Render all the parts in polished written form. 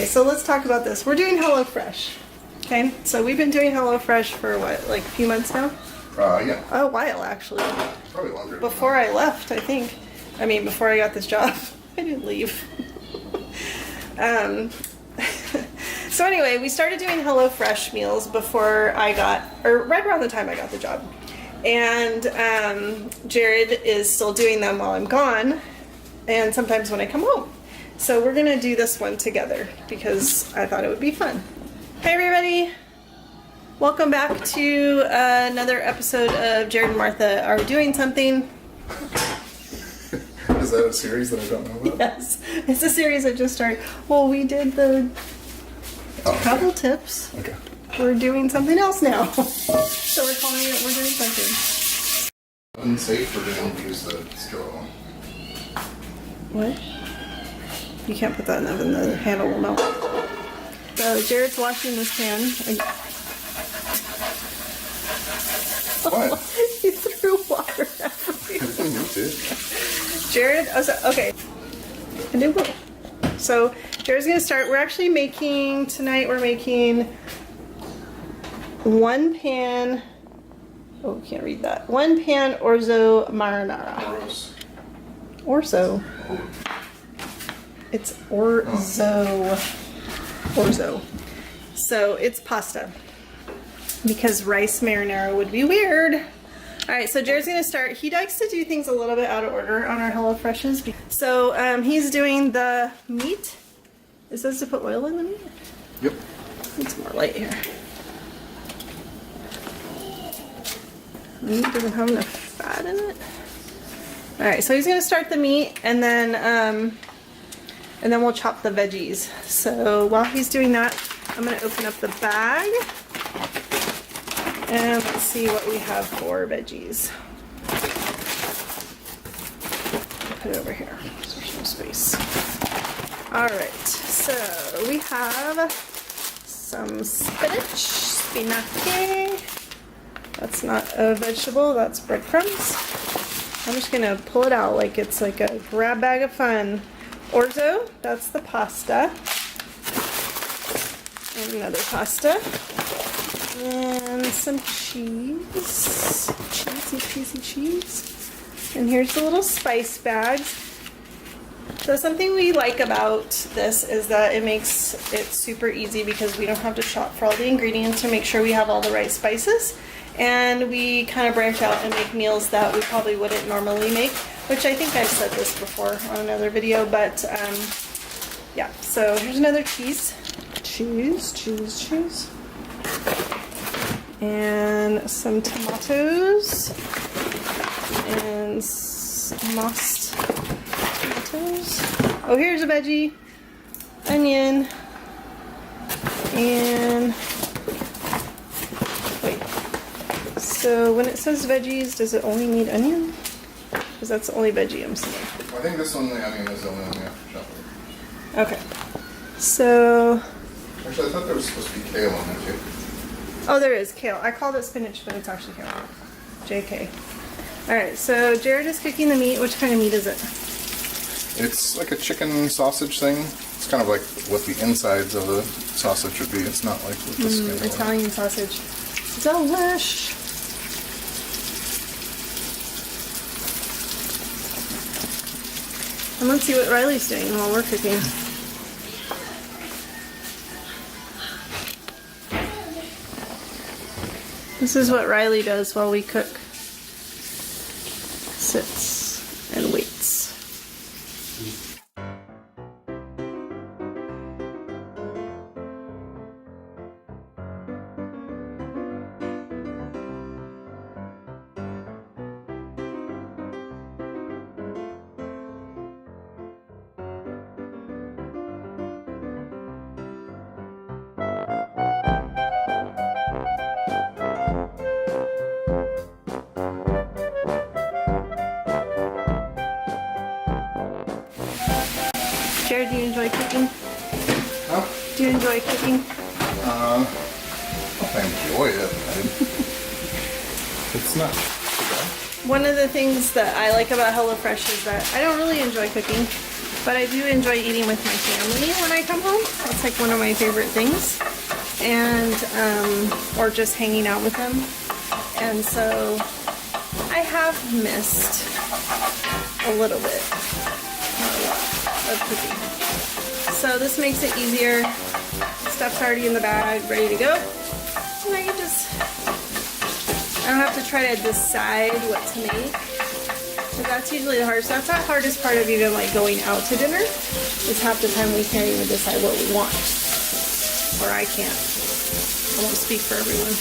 So let's talk about this. We're doing HelloFresh. Okay, so we've been doing HelloFresh for what, like a few months now? Yeah. A while, actually. Probably longer. Before I left, I think. I mean, before I got this job. I didn't leave. So anyway, we started doing HelloFresh meals before I got, or right around the time I got the job. And Jared is still doing them while I'm gone, and sometimes when I come home. So we're gonna do this one together because I thought it would be fun. Hey everybody! Welcome back to another episode of Jared and Martha Are Doing Something. Is that a series that I don't know about? Yes, it's a series I just started. Well, we did the travel tips. Okay. We're doing something else now. So we're calling it We're Doing Something. Unsafe for them to use the skillet one. What? You can't put that in the oven, the handle will melt. So Jared's washing this pan. What? He threw water everywhere. I didn't need to. Jared, okay. I do both. So Jared's gonna start. We're actually making, tonight we're making one pan, oh, can't read that. One pan orzo marinara. Gross. Orzo. It's orzo. Orzo. So it's pasta. Because rice marinara would be weird. Alright, so Jared's gonna start. He likes to do things a little bit out of order on our HelloFreshes. So he's doing the meat. It says to put oil in the meat? Yep. It's more light here. Meat doesn't have enough fat in it. Alright, so he's gonna start the meat and then we'll chop the veggies. So while he's doing that, I'm gonna open up the bag and let's see what we have for veggies. Put it over here, so there's no space. Alright, so we have some spinach. That's not a vegetable, that's breadcrumbs. I'm just gonna pull it out like it's like a grab bag of fun. Orzo, that's the pasta. And another pasta. And some cheese. Cheesy cheese. And here's the little spice bags. So something we like about this is that it makes it super easy because we don't have to shop for all the ingredients to make sure we have all the right spices. And we kind of branch out and make meals that we probably wouldn't normally make, which I think I've said this before on another video, but yeah. So here's another cheese. Cheese. And some tomatoes. And mossed tomatoes. Oh, here's a veggie. Onion. And wait. So when it says veggies, does it only need onion? Because that's the only veggie I'm seeing. I think this one, the onion is the only one we have to chop over. Okay. So. Actually, I thought there was supposed to be kale on there too. Oh, there is kale. I called it spinach, but it's actually kale. JK. Alright, so Jared is cooking the meat. Which kind of meat is it? It's like a chicken sausage thing. It's kind of like what the insides of the sausage would be. It's not like with the skin. Italian sausage. Delish. And let's see what Riley's doing while we're cooking. This is what Riley does while we cook. Sits and waits. Jared, do you enjoy cooking? Huh? Do you enjoy cooking? I enjoy it. It's not too bad. One of the things that I like about HelloFresh is that I don't really enjoy cooking. But I do enjoy eating with my family when I come home. That's like one of my favorite things. And, or just hanging out with them. And so I have missed a little bit, not a lot, of cooking. So this makes it easier. Stuff's already in the bag, ready to go. And I can just, I don't have to try to decide what to make. So that's usually the hardest. That's the hardest part of even like going out to dinner. Is half the time we can't even decide what we want. Or I can't. I won't speak for everyone.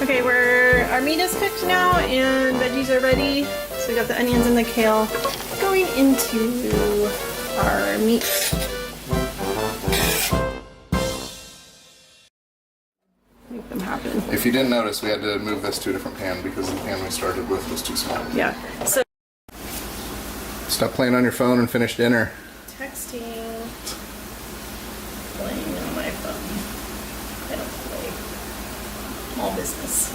Okay, our meat is cooked now and veggies are ready. So we got the onions and the kale going into our meat. Make them happen. If you didn't notice, we had to move this to a different pan because the pan we started with was too small. Yeah. So stop playing on your phone and finish dinner. Texting. Playing on my phone. I don't play. All business.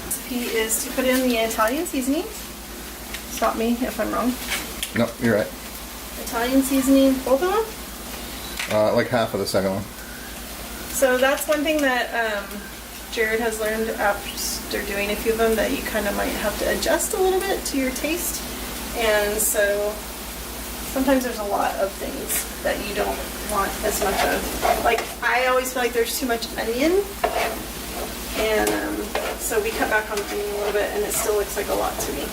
Recipe is to put in the Italian seasoning. Stop me if I'm wrong. Nope, you're right. Italian seasoning, both of them? Like half of the second one. So that's one thing that Jared has learned after doing a few of them, that you kind of might have to adjust a little bit to your taste. And so sometimes there's a lot of things that you don't want as much of. Like, I always feel like there's too much onion. And so we cut back on the onion a little bit and it still looks like a lot to me.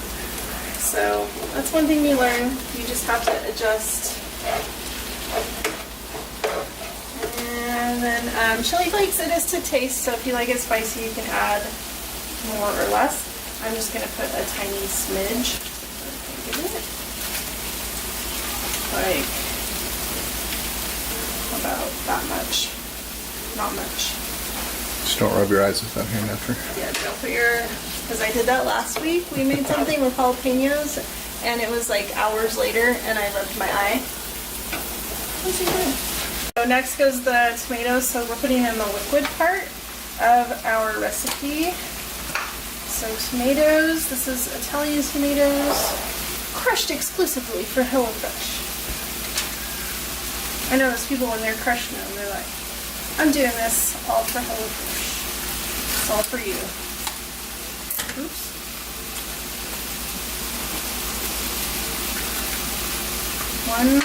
So that's one thing you learn. You just have to adjust. And then chili flakes, it is to taste, so if you like it spicy, you can add more or less. I'm just going to put a tiny smidge. Like about that much. Not much. Just don't rub your eyes with that hand after. Yeah, don't put your, because I did that last week. We made something with jalapenos, and it was like hours later, and I rubbed my eye. Wasn't good. So next goes the tomatoes. So we're putting in the liquid part of our recipe. So tomatoes, this is Italian tomatoes, crushed exclusively for HelloFresh. I know those people when they're crushing them, they're like, I'm doing this all for HelloFresh. It's all for you. Oops. One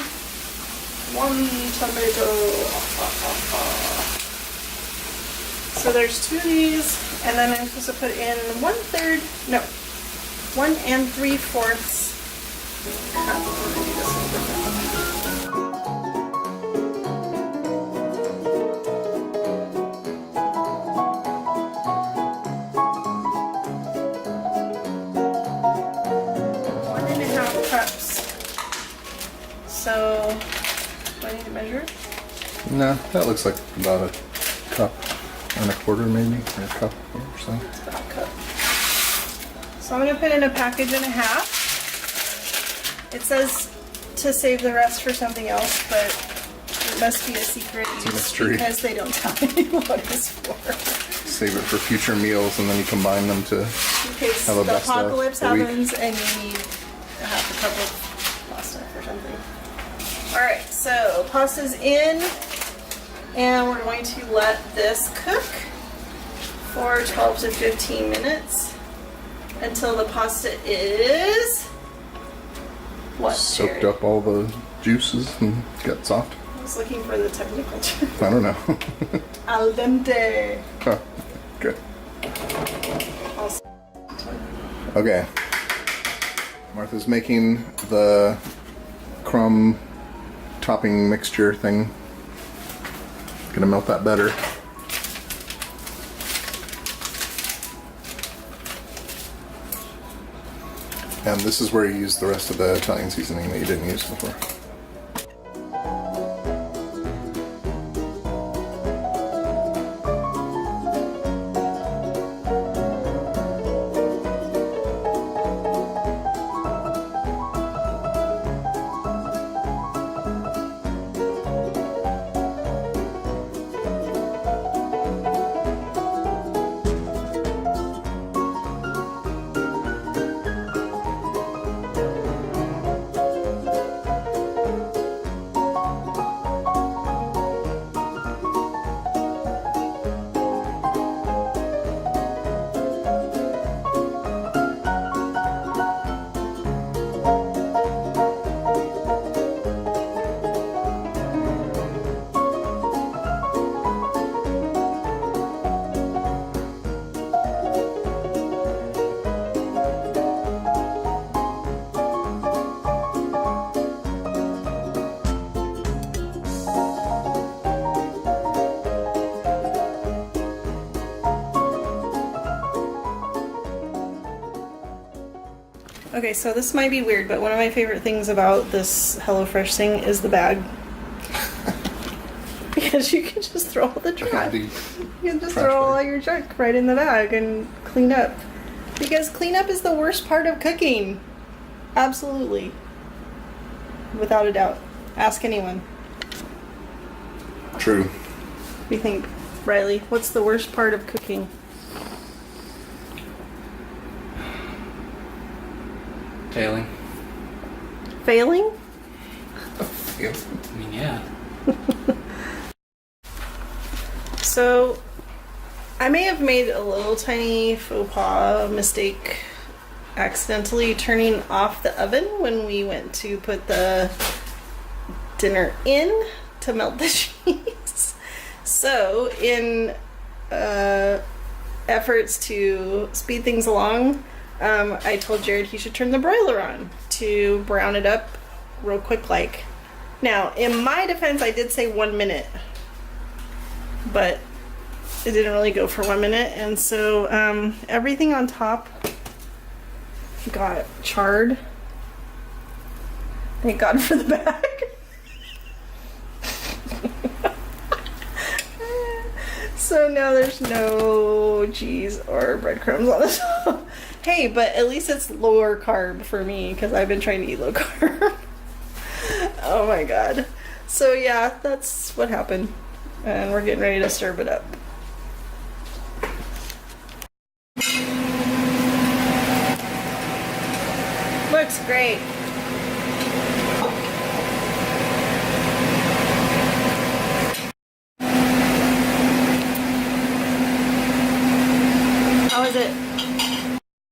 tomato. So there's 2 of these, and then I'm supposed to put in 1/3, no, 1 3/4 cup. I'm gonna do this a little different. So, do I need to measure? No, that looks like about a cup and a quarter maybe, or a cup or so. It's about a cup. So I'm going to put in a package and a half. It says to save the rest for something else, but it must be a secret It's a mystery. because they don't tell me what it's for. Save it for future meals and then you combine them to In case have a the best of apocalypse the week. happens and you need half a cup of pasta or something. Alright, so pasta's in, and we're going to let this cook for 12 to 15 minutes until the pasta is what? soaked Jared? up all the juices and got soft. I was looking for the technical term. I don't know. Al dente. Huh, good. Also, Okay. Martha's making the crumb topping mixture thing. Gonna melt that butter. And this is where you use the rest of the Italian seasoning that you didn't use before. Okay, so this might be weird, but one of my favorite things about this HelloFresh thing is the bag. Because you can just throw all the junk. You can just throw all your junk right in the bag and clean up. Because cleanup is the worst part of cooking. Absolutely. Without a doubt. Ask anyone. True. What do you think, Riley? What's the worst part of cooking? Failing. Failing? Yep. I mean, yeah. So, I may have made a little tiny faux pas mistake accidentally turning off the oven when we went to put the dinner in to melt the cheese. So, in efforts to speed things along, I told Jared he should turn the broiler on to brown it up real quick like. Now, in my defense, I did say 1 minute, but it didn't really go for 1 minute, and so everything on top got charred. Thank God for the bag. So now there's no cheese or breadcrumbs on the top. Hey, but at least it's lower carb for me because I've been trying to eat low carb. Oh my God. So yeah, that's what happened. And we're getting ready to serve it up. Looks great.